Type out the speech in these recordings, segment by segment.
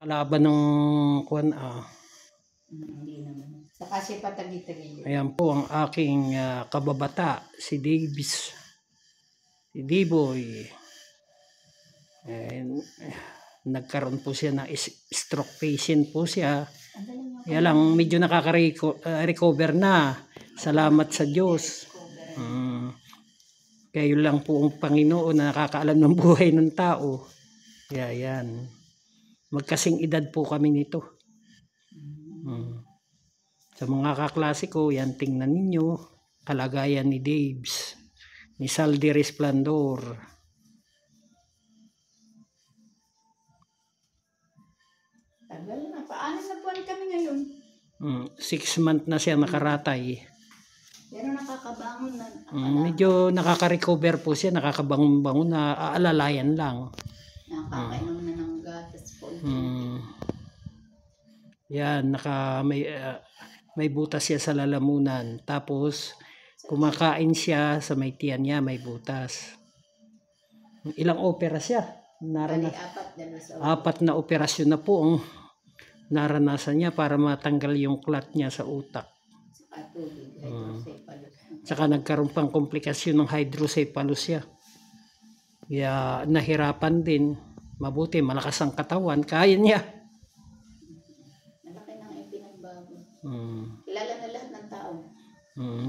Kalaban ng kuwan Hindi naman. Saka siya patagi-tagi. ayan po ang aking kababata, si Davis. Si D-Boy. Nagkaroon po siya ng stroke patient po siya. Kaya lang medyo nakaka-recover na. Salamat sa Diyos. Kaya yun lang po ang Panginoon na nakakaalam ng buhay ng tao. Kaya yan. Magkasing edad po kami nito. Sa mga kaklase ko, yan tingnan ninyo. Kalagayan ni Daves. Ni Saldi Resplandor. Tagal na. Paano na buwan kami ngayon? 6 months na siya nakaratay. Pero nakakabangon na. Medyo nakaka-recover po siya. Nakakabangon-bangon na aalalayan lang. Nakakainom na ng gatas po. Yan, may butas siya sa lalamunan. Tapos, kumakain siya sa may tiyan niya, may butas. Ilang opera siya? Apat na operasyon na po ang naranasan niya para matanggal yung clot niya sa utak. Saka nagkaroon pang komplikasyon ng hydrocephalus siya. Kaya nahirapan din. Mabuti, malakas ang katawan. Kaya niya. Malaki nang ipinagbago. Kilala na lahat ng tao.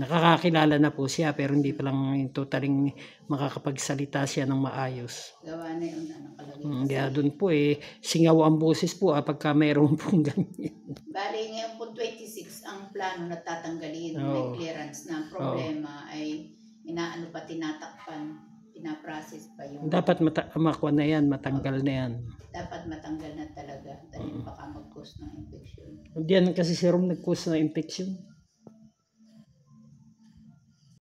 Nakakakilala na po siya pero hindi pa lang totaling makakapagsalita siya ng maayos. Gawa na yung nakalagay. Kaya doon po singaw ang boses po pagka mayroon pong ganyan. Bali ngayon po 26 ang plano na tatanggalin. May clearance na. Problema ay inaano pa, tinatakpan, pinaprocess pa yung... Dapat makuha na yan, matanggal na yan. Dapat matanggal na talaga dahil baka mag-cause ng infection. Diyan kasi serum nag-cause ng infection.